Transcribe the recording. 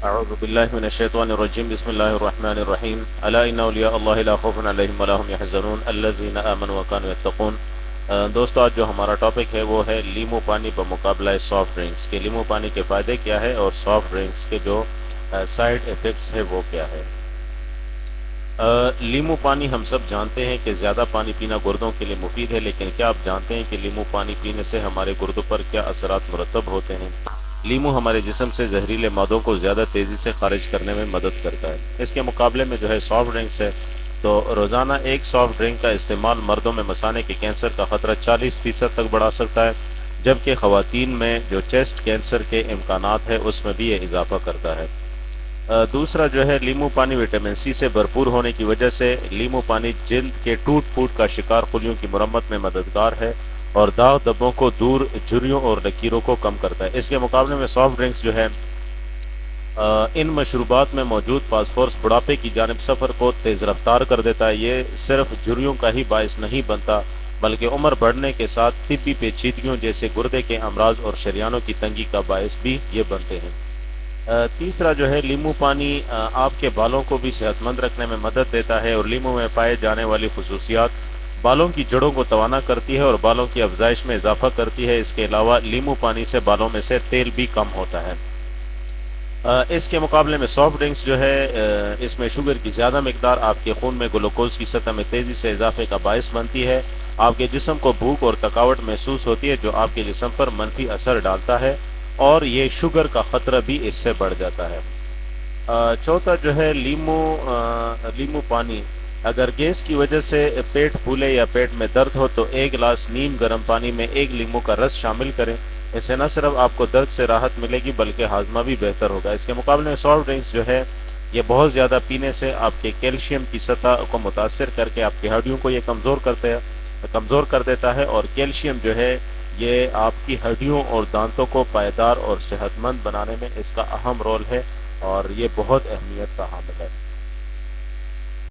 اعوذ باللہ من الشیطان الرجیم بسم اللہ الرحمن الرحیم الا ان اولیاء اللہ لا خوف علیہم ولا هم يحزنون الذین آمنوا وكانوا یتقون۔ دوستو، آج جو ہمارا ٹاپک ہے وہ ہے لیمو پانی بمقابلہ سافٹ ڈرنکس کے۔ لیمو پانی کے فائدے کیا ہے اور سافٹ ڈرنکس کے جو سائیڈ ایفیکٹس ہے وہ کیا ہے۔ لیمو پانی ہم سب جانتے ہیں کہ زیادہ پانی پینا گردوں کے لیے مفید ہے، لیکن کیا آپ جانتے ہیں کہ لیمو پانی پینے سے ہمارے گردوں پر کیا اثرات مرتب ہوتے ہیں؟ لیمو ہمارے جسم سے زہریلے مادوں کو زیادہ تیزی سے خارج کرنے میں مدد کرتا ہے۔ اس کے مقابلے میں جو ہے سافٹ ڈرنکس ہے، تو روزانہ ایک سافٹ ڈرنک کا استعمال مردوں میں مثانے کے کینسر کا خطرہ 40% تک بڑھا سکتا ہے، جبکہ خواتین میں جو چیسٹ کینسر کے امکانات ہے اس میں بھی یہ اضافہ کرتا ہے۔ دوسرا جو ہے لیمو پانی وٹامن سی سے بھرپور ہونے کی وجہ سے لیمو پانی جلد کے ٹوٹ پھوٹ کا شکار خلیوں کی مرمت میں مددگار ہے اور داغ دھبوں کو دور، جھریوں اور لکیروں کو کم کرتا ہے۔ اس کے مقابلے میں سافٹ ڈرنکس جو ہے ان مشروبات میں موجود فاسفورس بڑھاپے کی جانب سفر کو تیز رفتار کر دیتا ہے۔ یہ صرف جھریوں کا ہی باعث نہیں بنتا بلکہ عمر بڑھنے کے ساتھ طبی پیچیدگیوں جیسے گردے کے امراض اور شریانوں کی تنگی کا باعث بھی یہ بنتے ہیں۔ تیسرا جو ہے لیمو پانی آپ کے بالوں کو بھی صحت مند رکھنے میں مدد دیتا ہے، اور لیمو میں پائے جانے والی خصوصیات بالوں کی جڑوں کو توانا کرتی ہے اور بالوں کی افزائش میں اضافہ کرتی ہے۔ اس کے علاوہ لیمو پانی سے بالوں میں سے تیل بھی کم ہوتا ہے۔ اس کے مقابلے میں سافٹ ڈرنکس جو ہے اس میں شوگر کی زیادہ مقدار آپ کے خون میں گلوکوز کی سطح میں تیزی سے اضافے کا باعث بنتی ہے۔ آپ کے جسم کو بھوک اور تھکاوٹ محسوس ہوتی ہے جو آپ کے جسم پر منفی اثر ڈالتا ہے، اور یہ شوگر کا خطرہ بھی اس سے بڑھ جاتا ہے۔ چوتھا جو ہے لیمو پانی، اگر گیس کی وجہ سے پیٹ پھولے یا پیٹ میں درد ہو تو ایک گلاس نیم گرم پانی میں ایک لیمو کا رس شامل کریں۔ اس سے نہ صرف آپ کو درد سے راحت ملے گی بلکہ ہاضمہ بھی بہتر ہوگا۔ اس کے مقابلے میں سافٹ ڈرنکس جو ہے یہ بہت زیادہ پینے سے آپ کے کیلشیم کی سطح کو متاثر کر کے آپ کی ہڈیوں کو یہ کمزور کر دیتا ہے، اور کیلشیم جو ہے یہ آپ کی ہڈیوں اور دانتوں کو پائیدار اور صحت مند بنانے میں اس کا اہم رول ہے، اور یہ بہت اہمیت کا حامل ہے۔